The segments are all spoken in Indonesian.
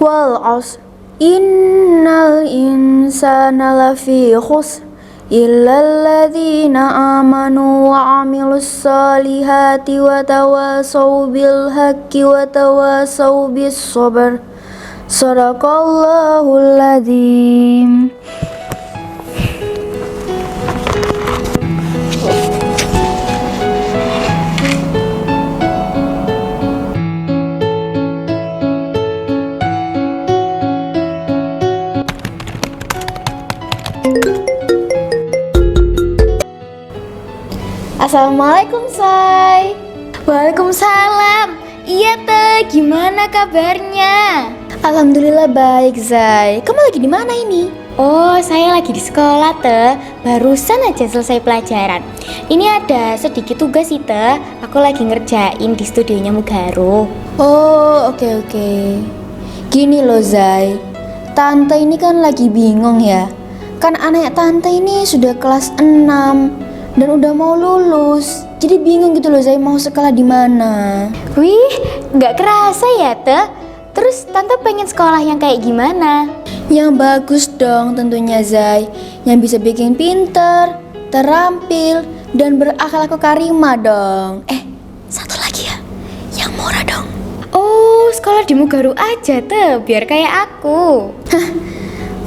Wal 'ashr innal insana lafi khusr illal ladzina amanu wa 'amilus solihati wa tawasaw bil haqqi wa tawasaw bis sabr. Shadaqallahul adzim. Assalamualaikum, Say. Waalaikumsalam. Iya teh, gimana kabarnya? Alhamdulillah baik, Zai. Kamu lagi di mana ini? Oh, saya lagi di sekolah teh. Barusan aja selesai pelajaran. Ini ada sedikit tugas sih teh. Aku lagi ngerjain di studionya Mugaru. Oh, oke. Gini loh, Zai. Tante ini kan lagi bingung ya. Kan anak tante ini sudah kelas 6 dan udah mau lulus. Jadi bingung gitu loh, Zai, mau sekolah di mana. Wih, nggak kerasa ya teh. Terus tante pengen sekolah yang kayak gimana? Yang bagus dong tentunya, Zai. Yang bisa bikin pinter, terampil, dan berakhlak karimah dong. Satu lagi ya, yang murah dong. Oh, sekolah di Mugaru aja teh, biar kayak aku.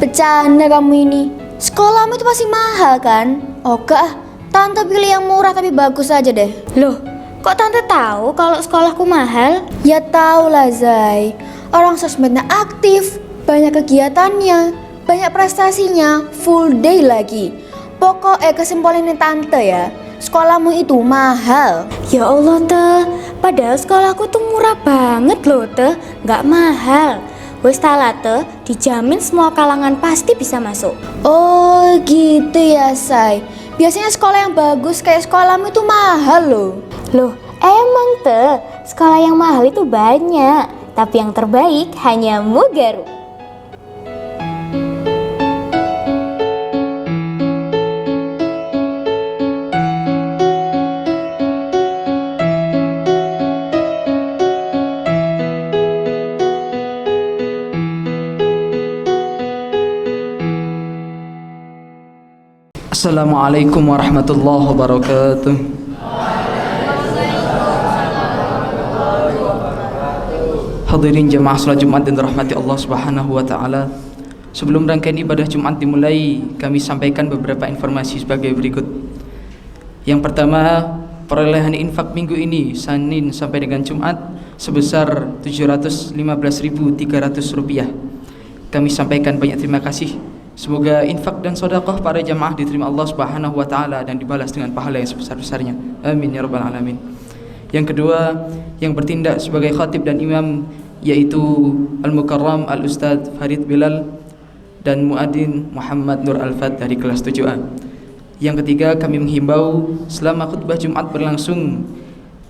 Bercanda kamu ini. Sekolahmu itu pasti mahal kan? Oke ah, tante pilih yang murah tapi bagus aja deh. Loh, kok tante tahu kalau sekolahku mahal? Ya tau lah, Zai. Orang sosmednya aktif, banyak kegiatannya, banyak prestasinya, full day lagi. Pokoknya kesimpulannya tante ya, sekolahmu itu mahal. Ya Allah teh, padahal sekolahku tuh murah banget loh teh, nggak mahal. Wes tala teh, dijamin semua kalangan pasti bisa masuk. Oh gitu ya, Say. Biasanya sekolah yang bagus kayak sekolahmu itu mahal loh. Loh, emang teh, sekolah yang mahal itu banyak, tapi yang terbaik hanya Mugaru. Assalamualaikum warahmatullahi wabarakatuh. Hadirin jemaah salat Jumat dan rahmati Allah Subhanahu wa taala. Sebelum rangkaian ibadah Jumat dimulai, kami sampaikan beberapa informasi sebagai berikut. Yang pertama, perolehan infak minggu ini Senin sampai dengan Jumat sebesar Rp715.300. Kami sampaikan banyak terima kasih. Semoga infak dan sedekah para jamaah diterima Allah Subhanahu wa taala dan dibalas dengan pahala yang sebesar-besarnya. Amin ya rabbal alamin. Yang kedua, yang bertindak sebagai khatib dan imam yaitu Al-Mukarram Al-Ustadz Farid Bilal dan Muadzin Muhammad Nur Al-Fat dari kelas 7A. Yang ketiga, kami menghimbau selama khutbah Jumat berlangsung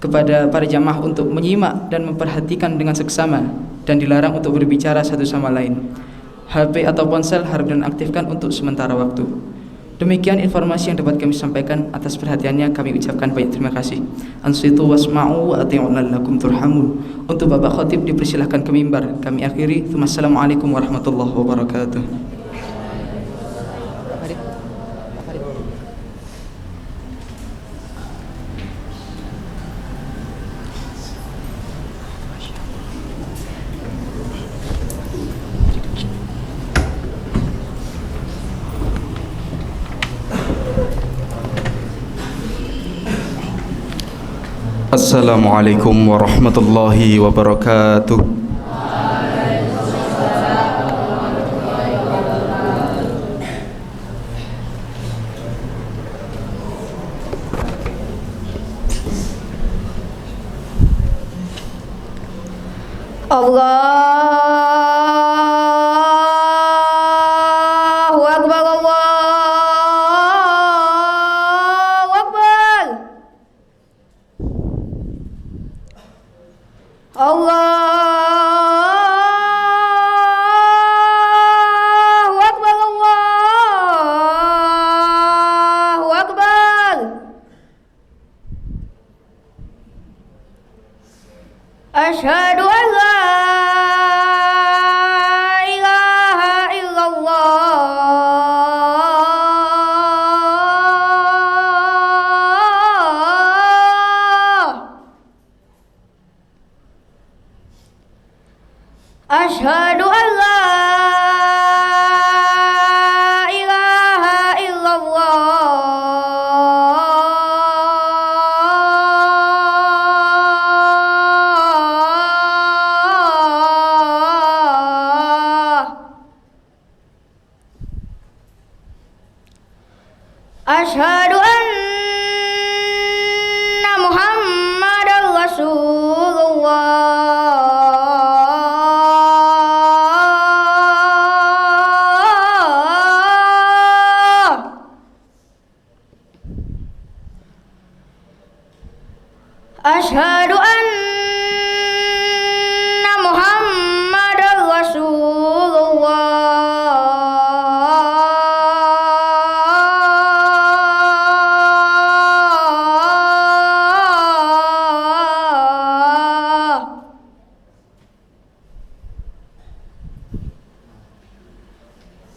kepada para jamaah untuk menyimak dan memperhatikan dengan seksama dan dilarang untuk berbicara satu sama lain. HP atau ponsel harap dinonaktifkan untuk sementara waktu. Demikian informasi yang dapat kami sampaikan. Atas perhatiannya kami ucapkan banyak terima kasih. Ansitu wasma'u wa ati'u la'allakum turhamun. Untuk Bapak Khatib dipersilahkan ke mimbar. Kami akhiri. Wassalamualaikum warahmatullahi wabarakatuh. Assalamualaikum warahmatullahi wabarakatuh. Allahu Akbar, Allahu Akbar. Allah Asyhadu an la ilaha illallah. Asyhadu anna Muhammadar Rasulullah. Asyhadu anna Muhammadar Rasulullah.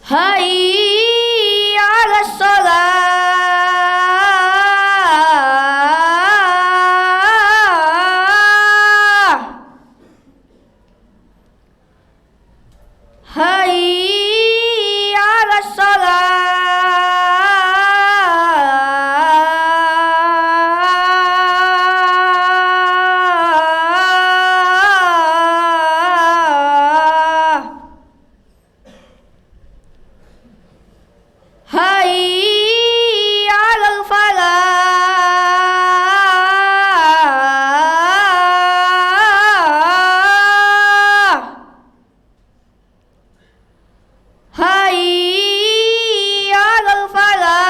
Hayya 'alas shalah. Hayya 'alas shalah. Hayya 'alal falah. Hayya 'alal falah.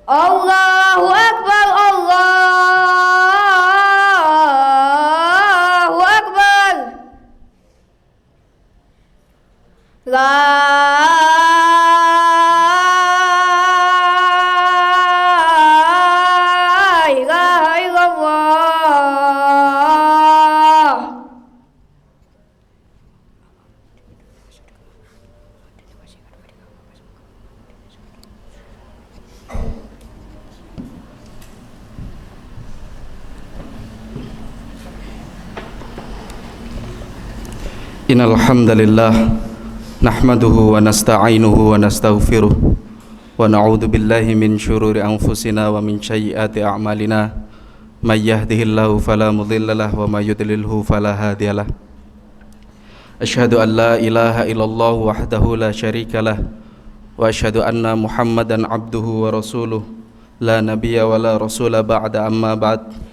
Allahu Akbar, Allahu Akbar. La ilaha illallah. Innal hamdalillah nahmaduhu wa nasta'inuhu wa nastaghfiruh wa na'udzu billahi min syururi anfusina wa min sayyiati a'malina may yahdihillahu fala mudhillalah wa may yudlilhu fala hadiyalah. Asyhadu an la ilaha illallah wahdahu la syarikalah wa asyhadu anna Muhammadan abduhu wa rasuluh la nabiyya wa la rasula ba'da amma ba'd.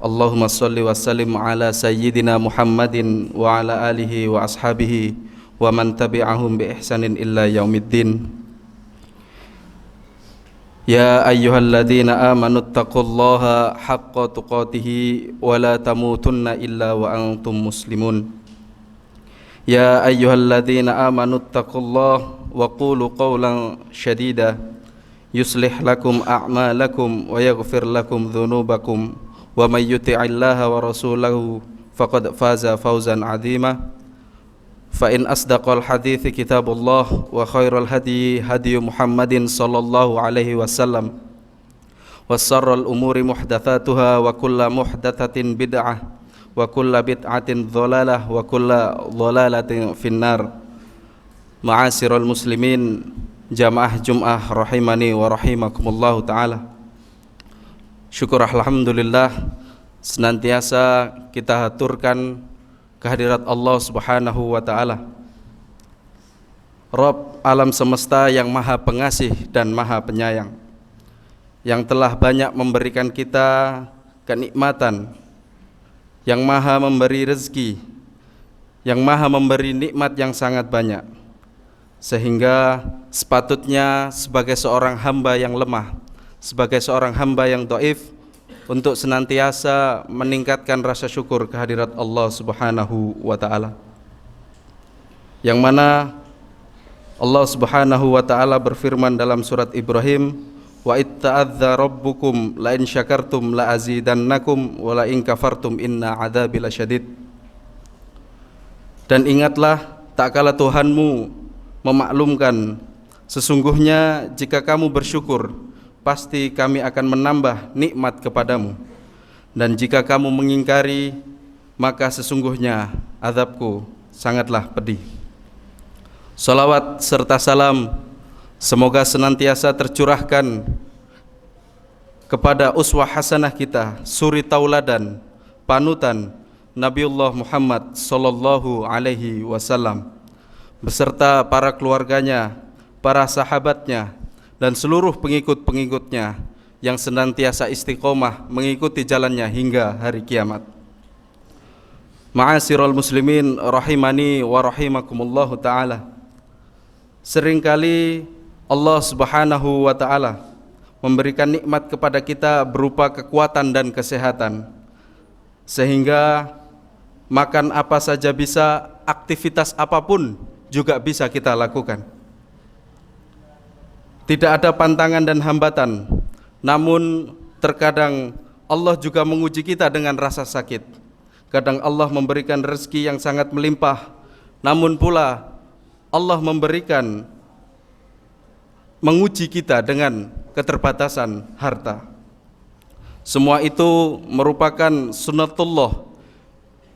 Allahumma salli wa sallim ala sayyidina Muhammadin wa ala alihi wa ashabihi wa man tabi'ahum bi ihsanin illa yaumiddin. Ya ayyuhalladzina amanu taqullaha haqqa tuqatih wa la tamutunna illa wa antum muslimun. Ya ayyuhalladzina amanu taqullaha wa qulu qawlan shadida yuslih lakum a'malakum wa yaghfir lakum dhunubakum wa may yuti'illaha wa rasulahu faqad faza fawzan 'azima. Fa in asdaqal hadithi kitabullah wa khairal hadi hadi Muhammadin sallallahu alaihi wasallam wa sharral umuri muhdatsatuha wa kullu muhdatsatin bid'ah wa kullu bid'atin dhalalah wa kullu dhalalatin finnar. Ma'asyiral muslimin jamaah Jum'ah rahimani wa rahimakumullah taala. Syukur alhamdulillah senantiasa kita haturkan kehadirat Allah Subhanahu wa taala, Rabb alam semesta yang maha pengasih dan maha penyayang, yang telah banyak memberikan kita kenikmatan, yang maha memberi rezeki, yang maha memberi nikmat yang sangat banyak, sehingga sepatutnya sebagai seorang hamba yang lemah, sebagai seorang hamba yang dhaif, untuk senantiasa meningkatkan rasa syukur kehadirat Allah Subhanahu wa taala. Yang mana Allah Subhanahu wa taala berfirman dalam surat Ibrahim, wa itta'adza rabbukum la in syakartum la azidannakum wa la in kafartum inna adzabi lasyadid. Dan ingatlah tak kala Tuhanmu memaklumkan, sesungguhnya jika kamu bersyukur, pasti kami akan menambah nikmat kepadamu. Dan jika kamu mengingkari, maka sesungguhnya azabku sangatlah pedih. Salawat serta salam semoga senantiasa tercurahkan kepada uswah hasanah kita, suri tauladan, panutan Nabiullah Muhammad sallallahu alaihi wasallam beserta para keluarganya, para sahabatnya dan seluruh pengikut-pengikutnya yang senantiasa istiqomah mengikuti jalannya hingga hari kiamat. Ma'asyiral muslimin rahimani wa rahimakumullahu taala. Seringkali Allah Subhanahu wa taala memberikan nikmat kepada kita berupa kekuatan dan kesehatan, sehingga makan apa saja bisa, aktivitas apapun juga bisa kita lakukan. Tidak ada pantangan dan hambatan. Namun terkadang Allah juga menguji kita dengan rasa sakit. Kadang Allah memberikan rezeki yang sangat melimpah, namun pula Allah menguji kita dengan keterbatasan harta. Semua itu merupakan sunnatullah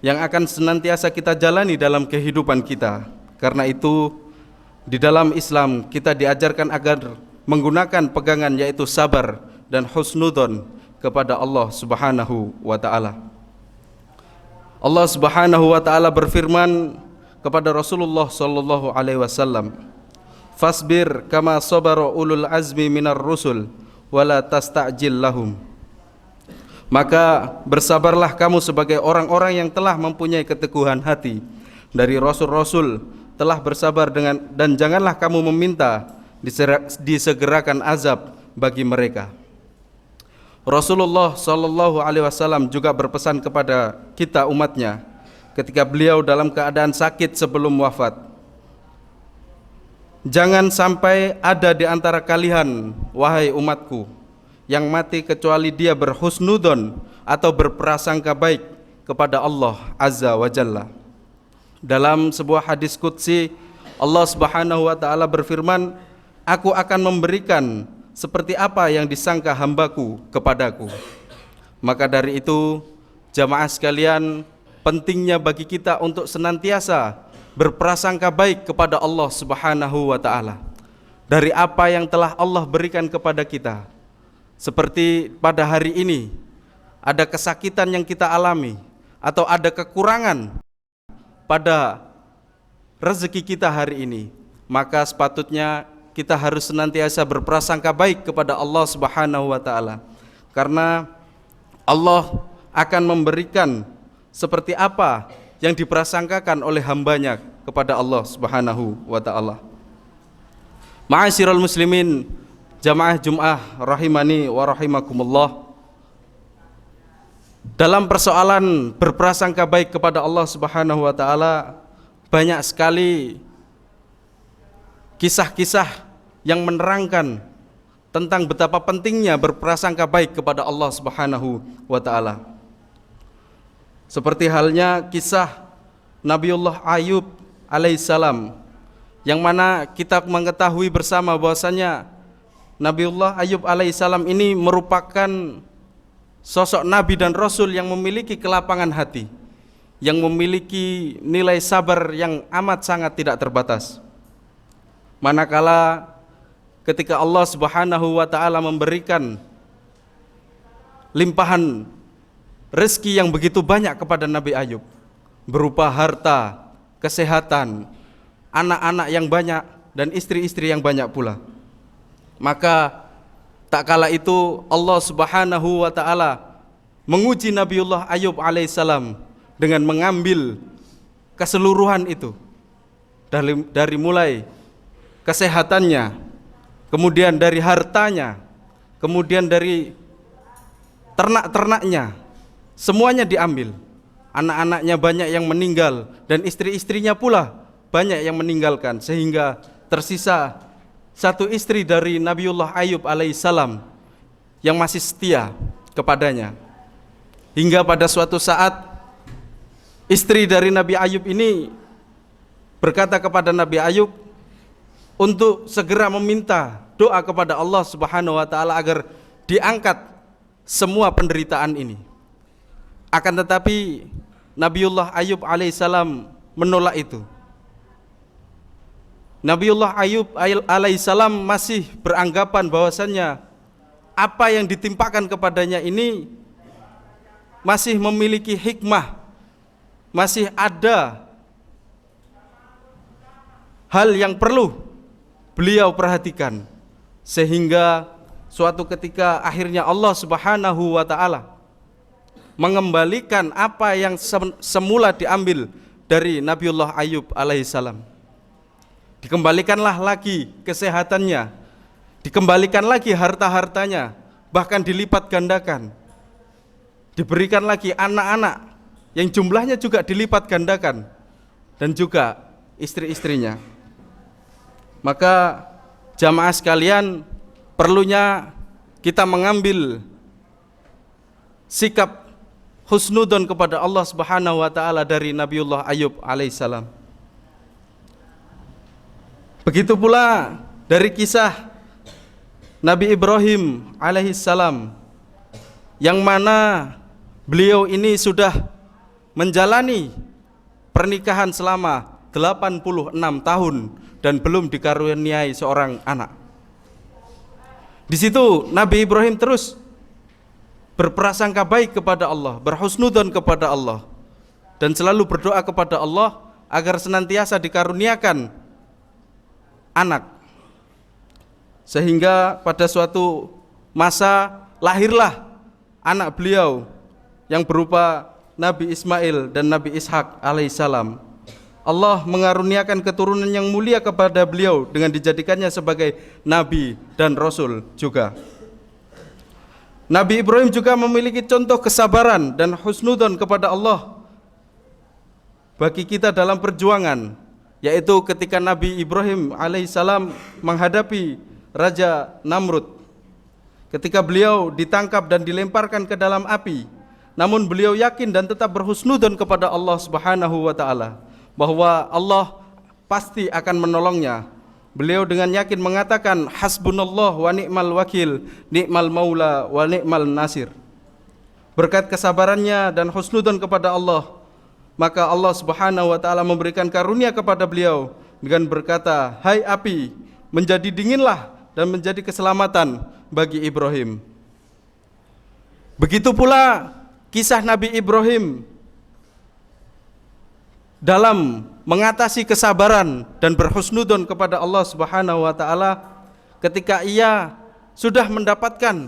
yang akan senantiasa kita jalani dalam kehidupan kita. Karena itu di dalam Islam kita diajarkan agar menggunakan pegangan yaitu sabar dan husnudzon kepada Allah Subhanahu wa taala. Allah Subhanahu wa taala berfirman kepada Rasulullah sallallahu alaihi wasallam, "Fasbir kama sabara ulul azmi minar rusul wala tasta'jil lahum." Maka bersabarlah kamu sebagai orang-orang yang telah mempunyai keteguhan hati dari rasul-rasul telah bersabar dan janganlah kamu meminta disegerakan azab bagi mereka. Rasulullah sallallahu alaihi wasallam juga berpesan kepada kita umatnya ketika beliau dalam keadaan sakit sebelum wafat. Jangan sampai ada di antara kalian, wahai umatku, yang mati kecuali dia berhusnudon atau berprasangka baik kepada Allah Azza wa Jalla. Dalam sebuah hadis qudsi, Allah Subhanahu wa taala berfirman, "Aku akan memberikan seperti apa yang disangka hambaku kepadaku." Maka dari itu, jamaah sekalian, pentingnya bagi kita untuk senantiasa berprasangka baik kepada Allah Subhanahu wa taala dari apa yang telah Allah berikan kepada kita. Seperti pada hari ini ada kesakitan yang kita alami atau ada kekurangan pada rezeki kita hari ini, maka sepatutnya kita harus senantiasa berprasangka baik kepada Allah Subhanahu wa taala. Karena Allah akan memberikan seperti apa yang diprasangkakan oleh hambanya kepada Allah Subhanahu wa taala. Ma'asyiral muslimin, jamaah Jum'ah rahimani wa rahimakumullah. Dalam persoalan berprasangka baik kepada Allah Subhanahu wa taala, banyak sekali kisah-kisah yang menerangkan tentang betapa pentingnya berprasangka baik kepada Allah Subhanahu wa taala. Seperti halnya kisah Nabiullah Ayub alaihissalam, yang mana kita mengetahui bersama bahwasanya Nabiullah Ayub alaihissalam ini merupakan sosok nabi dan rasul yang memiliki kelapangan hati, yang memiliki nilai sabar yang amat sangat tidak terbatas. Manakala ketika Allah Subhanahu wa taala memberikan limpahan rezeki yang begitu banyak kepada Nabi Ayub berupa harta, kesehatan, anak-anak yang banyak dan istri-istri yang banyak pula. Maka tak kala itu Allah Subhanahu wa taala menguji Nabiullah Ayub alaihissalam dengan mengambil keseluruhan itu, dari mulai kesehatannya, kemudian dari hartanya, kemudian dari ternak-ternaknya, semuanya diambil. Anak-anaknya banyak yang meninggal dan istri-istrinya pula banyak yang meninggalkan, sehingga tersisa satu istri dari Nabiullah Ayub alaihissalam yang masih setia kepadanya. Hingga pada suatu saat istri dari Nabi Ayub ini berkata kepada Nabi Ayub untuk segera meminta doa kepada Allah Subhanahu wa taala agar diangkat semua penderitaan ini. Akan tetapi Nabiullah Ayub alaihissalam menolak itu. Nabiullah Ayub alaihissalam masih beranggapan bahwasannya apa yang ditimpakan kepadanya ini masih memiliki hikmah, masih ada hal yang perlu beliau perhatikan, sehingga suatu ketika akhirnya Allah Subhanahu wa taala mengembalikan apa yang semula diambil dari Nabiullah Ayub alaihissalam. Dikembalikanlah lagi kesehatannya, dikembalikan lagi harta-hartanya, bahkan dilipat gandakan. Diberikan lagi anak-anak yang jumlahnya juga dilipat gandakan, dan juga istri-istrinya. Maka jamaah sekalian, perlunya kita mengambil sikap husnudon kepada Allah Subhanahu wa taala dari Nabiullah Ayub alaihissalam. Begitu pula dari kisah Nabi Ibrahim alaihissalam, yang mana beliau ini sudah menjalani pernikahan selama 86 tahun dan belum dikaruniai seorang anak. Di situ Nabi Ibrahim terus berprasangka baik kepada Allah, berhusnudon kepada Allah, dan selalu berdoa kepada Allah agar senantiasa dikaruniakan anak. Sehingga pada suatu masa lahirlah anak beliau yang berupa Nabi Ismail dan Nabi Ishak alaihissalam. Allah mengaruniakan keturunan yang mulia kepada beliau dengan dijadikannya sebagai nabi dan rasul juga. Nabi Ibrahim juga memiliki contoh kesabaran dan husnudon kepada Allah bagi kita dalam perjuangan, yaitu ketika Nabi Ibrahim alaihissalam menghadapi Raja Namrud. Ketika beliau ditangkap dan dilemparkan ke dalam api, namun beliau yakin dan tetap berhusnudon kepada Allah Subhanahu wa taala bahwa Allah pasti akan menolongnya. Beliau dengan yakin mengatakan, hasbunallah wa ni'mal wakil, ni'mal maula wa ni'mal nasir. Berkat kesabarannya dan husnudon kepada Allah, maka Allah Subhanahu wa taala memberikan karunia kepada beliau dengan berkata, hai api, menjadi dinginlah dan menjadi keselamatan bagi Ibrahim. Begitu pula kisah Nabi Ibrahim dalam mengatasi kesabaran dan berhusnudon kepada Allah Subhanahu wa taala ketika ia sudah mendapatkan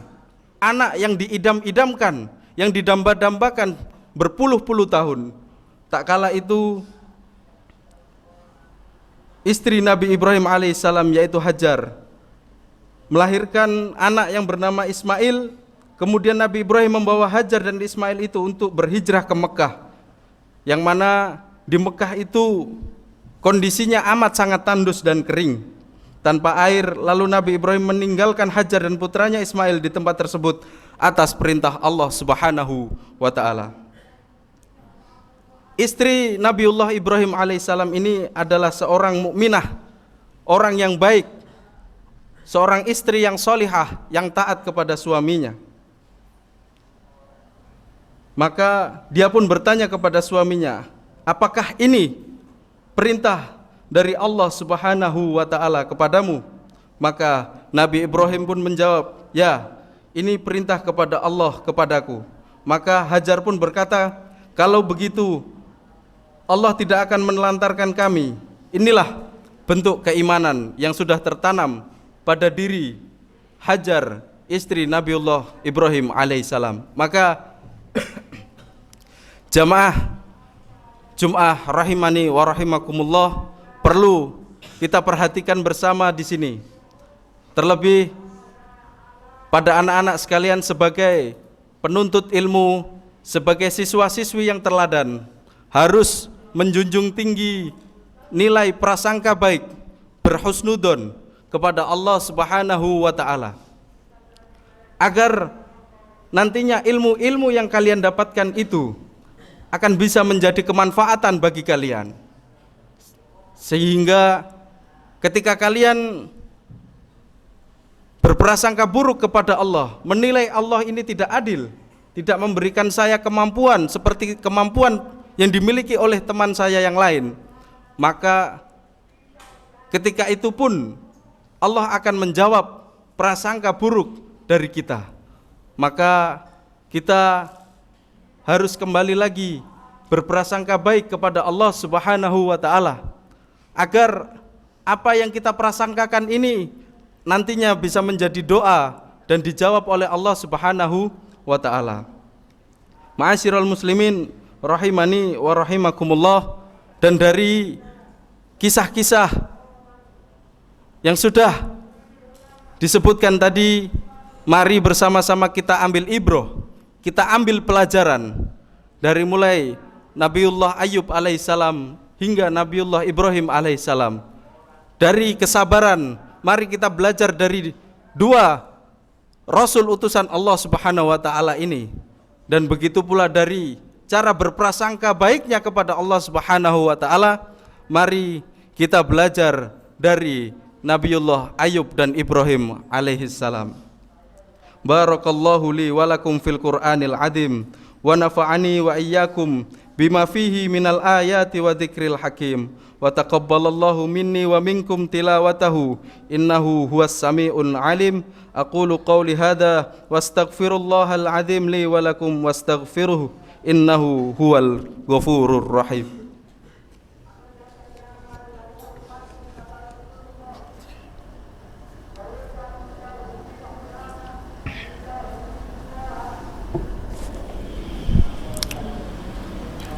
anak yang diidam-idamkan, yang didamba-dambakan berpuluh-puluh tahun. Tak kala itu istri Nabi Ibrahim alaihissalam, yaitu Hajar, melahirkan anak yang bernama Ismail. Kemudian Nabi Ibrahim membawa Hajar dan Ismail itu untuk berhijrah ke Mekah, yang mana di Mekah itu kondisinya amat sangat tandus dan kering, tanpa air. Lalu Nabi Ibrahim meninggalkan Hajar dan putranya Ismail di tempat tersebut atas perintah Allah Subhanahu wa taala. Istri Nabiullah Ibrahim alaihissalam ini adalah seorang mukminah, orang yang baik, seorang istri yang solihah, yang taat kepada suaminya. Maka dia pun bertanya kepada suaminya, apakah ini perintah dari Allah Subhanahu wa taala kepadamu? Maka Nabi Ibrahim pun menjawab, ya, ini perintah kepada Allah kepadaku. Maka Hajar pun berkata, kalau begitu Allah tidak akan menelantarkan kami. Inilah bentuk keimanan yang sudah tertanam pada diri Hajar, istri Nabiullah Ibrahim alaihissalam. Maka jamaah Jum'ah rahimani wa rahimakumullah, perlu kita perhatikan bersama di sini. Terlebih pada anak-anak sekalian sebagai penuntut ilmu, sebagai siswa-siswi yang teladan, harus menjunjung tinggi nilai prasangka baik, berhusnudon kepada Allah Subhanahu wa taala, agar nantinya ilmu-ilmu yang kalian dapatkan itu akan bisa menjadi kemanfaatan bagi kalian. Sehingga ketika kalian berprasangka buruk kepada Allah, menilai Allah ini tidak adil, tidak memberikan saya kemampuan seperti kemampuan yang dimiliki oleh teman saya yang lain, maka ketika itu pun Allah akan menjawab prasangka buruk dari kita. Maka kita harus kembali lagi berprasangka baik kepada Allah Subhanahu wa ta'ala, agar apa yang kita prasangkakan ini nantinya bisa menjadi doa dan dijawab oleh Allah Subhanahu wa ta'ala. Ma'asyiral muslimin rahimani wa rahimakumullah, dan dari kisah-kisah yang sudah disebutkan tadi, mari bersama-sama kita ambil ibroh, kita ambil pelajaran dari mulai Nabiullah Ayub alaihissalam hingga Nabiullah Ibrahim alaihissalam. Dari kesabaran, mari kita belajar dari dua Rasul utusan Allah Subhanahu wa ta'ala ini. Dan begitu pula dari cara berprasangka baiknya kepada Allah Subhanahu wa ta'ala, mari kita belajar dari Nabiullah Ayub dan Ibrahim alaihissalam. Barakallahu li walakum fil Qur'anil azim wa nafa'ani wa iyyakum bima fihi minal ayati wa dzikril hakim wa taqabbalallahu minni wa minkum tilawatahu innahu huwas sami'un alim. Aqulu qawli hadha wastaghfirullahal azim li wa lakum wastaghfiruhu innahu huwal ghafurur rahim.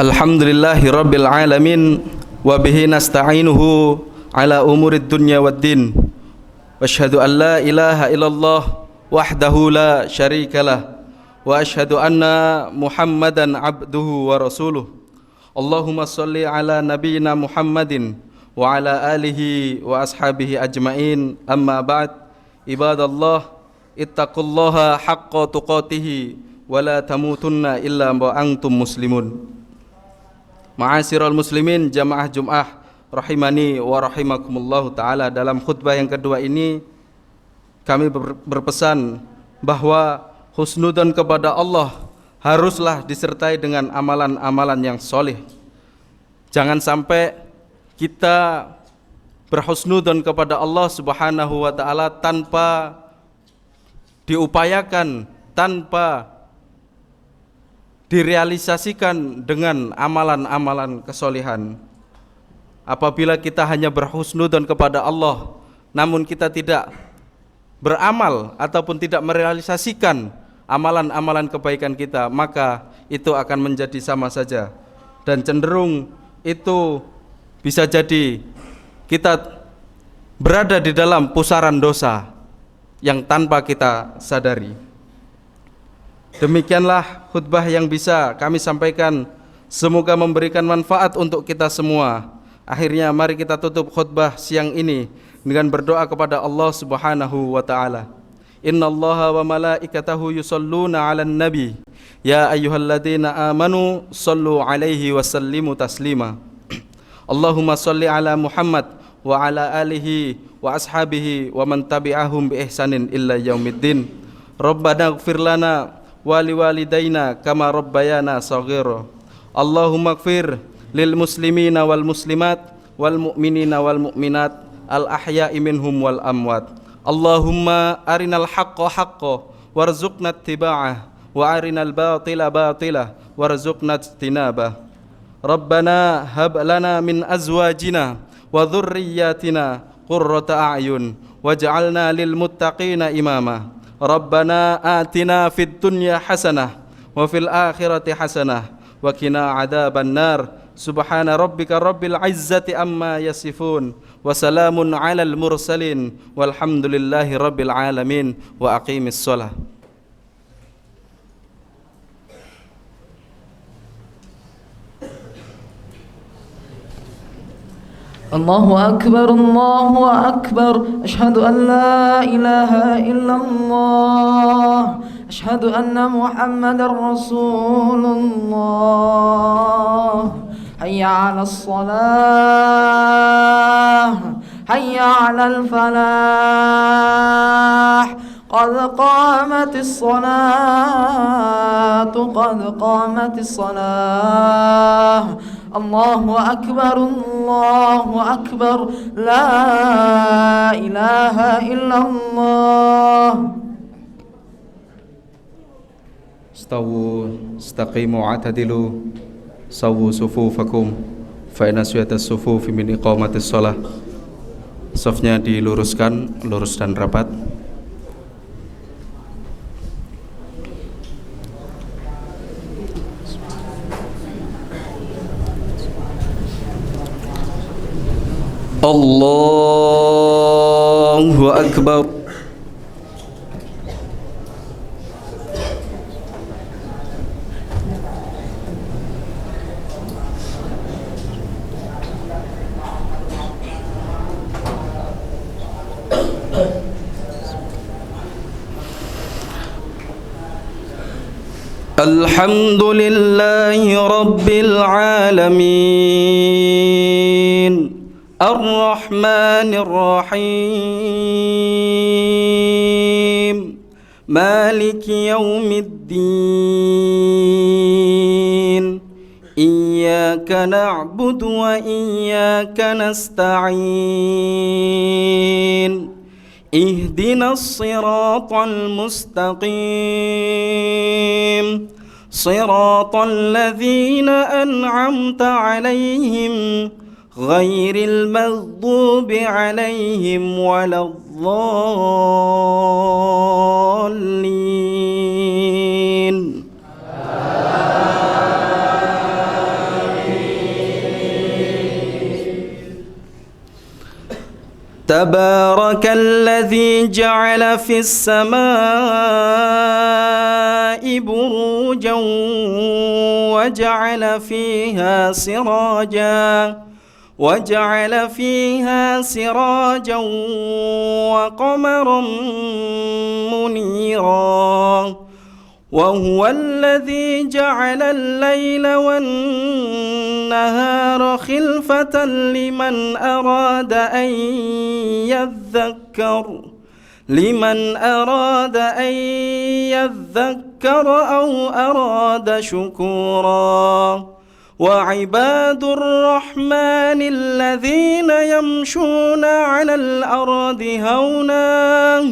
Alhamdulillahi rabbil alamin wa bihi nasta'inuhu ala umurid dunya waddin. Wa asyhadu an la ilaha illallah wahdahu la syarikalah wa asyhadu anna Muhammadan abduhu wa rasuluh. Allahumma shalli ala nabiyyina Muhammadin wa ala alihi wa ashabihi ajmain. Amma ba'd. Ibadallah, ittaqullaha haqqa tuqatih wa la tamutunna illa wa antum muslimun. Ma'asyiral muslimin jamaah Jum'ah rahimani wa rahimakumullahu ta'ala. Dalam khutbah yang kedua ini kami berpesan bahwa husnudzon kepada Allah haruslah disertai dengan amalan-amalan yang soleh. Jangan sampai kita berhusnudzon kepada Allah Subhanahu wa ta'ala tanpa diupayakan, tanpa direalisasikan dengan amalan-amalan kesolehan. Apabila kita hanya berhusnudzon kepada Allah namun kita tidak beramal ataupun tidak merealisasikan amalan-amalan kebaikan kita, maka itu akan menjadi sama saja, dan cenderung itu bisa jadi kita berada di dalam pusaran dosa yang tanpa kita sadari. Demikianlah khutbah yang bisa kami sampaikan, semoga memberikan manfaat untuk kita semua. Akhirnya mari kita tutup khutbah siang ini dengan berdoa kepada Allah Subhanahu wa ta'ala. Innallaha wa malaikatahu yusalluna 'alan nabi ya ayyuhalladzina amanu sallu 'alaihi wa sallimu taslima. Allahumma salli 'ala Muhammad wa 'ala alihi wa ashabihi wa man tabi'ahum bi ihsanin illa yaumiddin. Rabbana ighfir lana wali walidaina kama rabbayana saghira. Allahumma ighfir lil muslimina wal muslimat wal mu'minina wal mu'minat al ahya'i minhum wal amwat. Allahumma arinal haqqa haqqa warzuqna ittiba'ah wa arinal batila batila warzuqna ijtinabah. Rabbana hab lana min azwajina wa dhurriyyatina qurrata a'yun waj'alna lil muttaqina imama. Rabbana atina fid dunya hasanah wa fil akhirati hasanah wa qina adzaban nar. Subhana rabbika rabbil izzati amma yasifun wa salamun alal mursalin walhamdulillahi rabbil alamin. Wa aqimis shalah. الله أكبر الله أكبر أشهد أن لا إله إلا الله أشهد أن محمد رسول الله حي على الصلاة حي على الفلاح قد قامت الصلاة قد قامت الصلاة الله أكبر الله أكبر لا إله إلا الله. استووا استقيموا واعتدلوا سووا صفوفكم فإن سوية الصفوف من إقامة الصلاة. Safnya diluruskan, lurus dan rapat. Allahu Akbar. Alhamdulillahi Rabbil Alamin Ar-Rahmanir Rahim Maliki Yawmiddin Iyyaka na'budu wa iyyaka nasta'in Ihdinas siratal mustaqim Siratal ladzina an'amta 'alaihim ghairil maghdubi 'alaihim waladdallin. Tabarakalladzi ja'ala fis samaa'i burujan wa ja'ala fiha sirajan wa qamaran munira وهو الذي جعل الليل والنهار خلفة لمن أراد أن يذكر أو أراد شكورا وعباد الرحمن الذين يمشون على الأرض هونا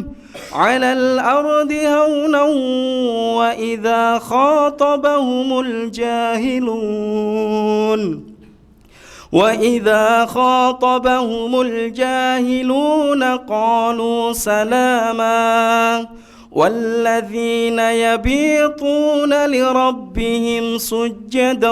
وإذا خاطبهم الجاهلون قالوا سلاما والذين يبيطون لربهم سجدا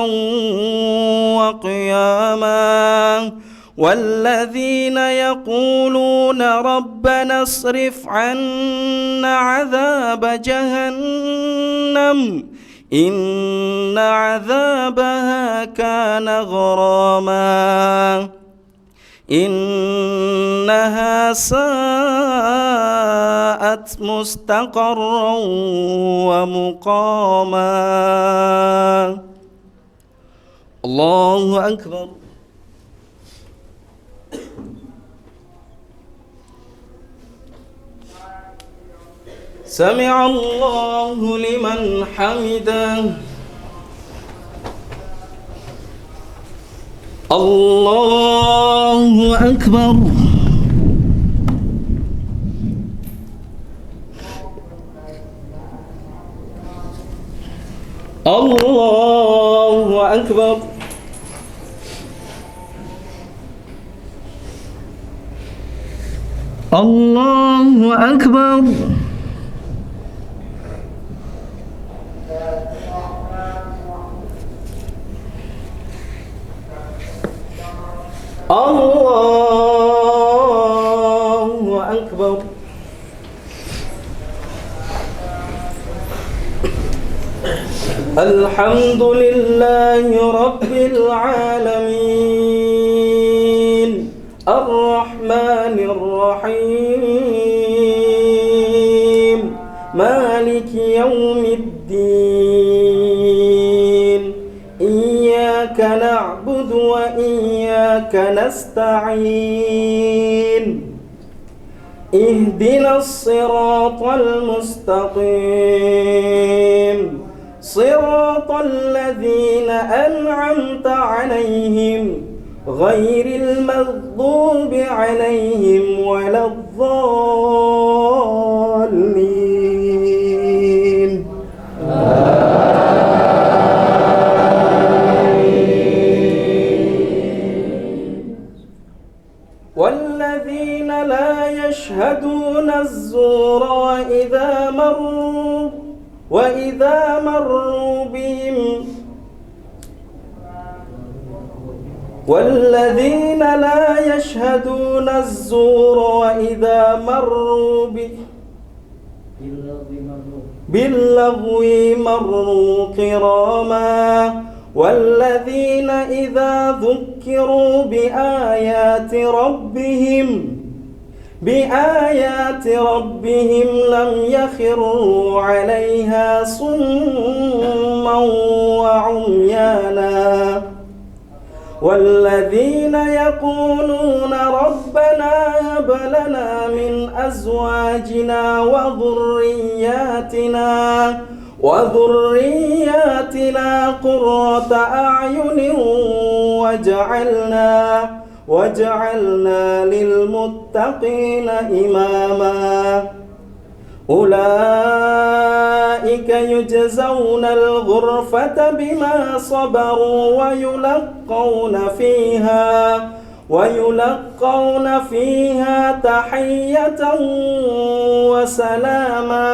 وقياما والذين يقولون ربنا اصرف عنا عذاب جهنم إن عذابها كان غراما إنها ساءت مستقرا ومقاما. الله أكبر. سمع الله لمن حمده. الله أكبر. الله أكبر. الله أكبر. الله أكبر. الحمد لله رب العالمين الرحمن الرحيم مالك يوم الدين إياك نعبد وإياك نستعين اهدنا الصراط المستقيم صراط الذين أنعمت عليهم غير المغضوب عليهم ولا الضالين. والذين لا يشهدون الزور وإذا مروا بهم والذين لا يشهدون الزور وإذا مروا باللغو مروا كراما والذين إذا ذكروا بآيات ربهم لم يخروا عليها صما وعميانا والذين يقولون ربنا هب لنا من أزواجنا وذرياتنا قرة أعين وجعلنا للمتقين إماما أولئك يجزون الغرفة بما صبروا ويلقون فيها تحية وسلاما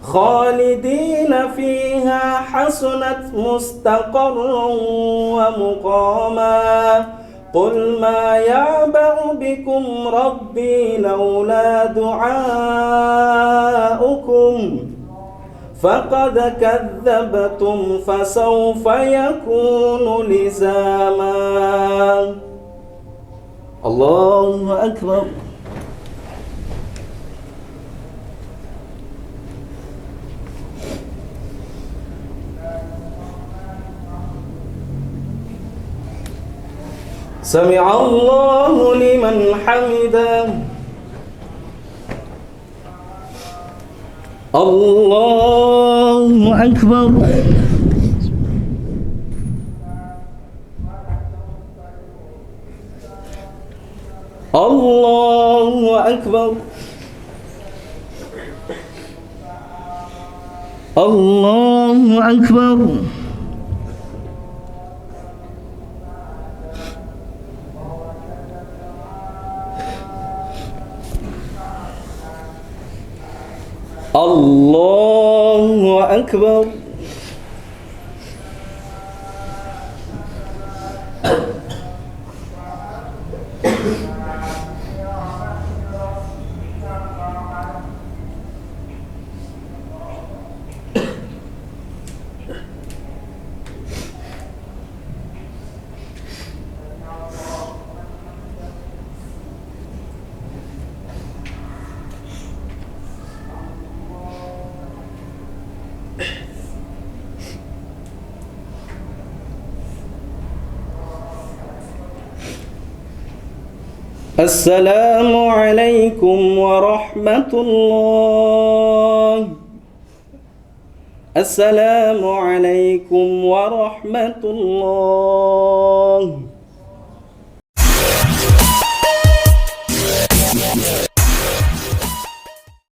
خالدين فيها حسنت مستقرا ومقاما قل ما يعبأ بكم ربي لولا دعاؤكم فقد كذبتم فسوف يكون لزاما. الله أكبر. سمع الله لمن حمده. الله أكبر. الله أكبر. الله أكبر. الله أكبر. السلام عليكم ورحمة الله. السلام عليكم ورحمة الله.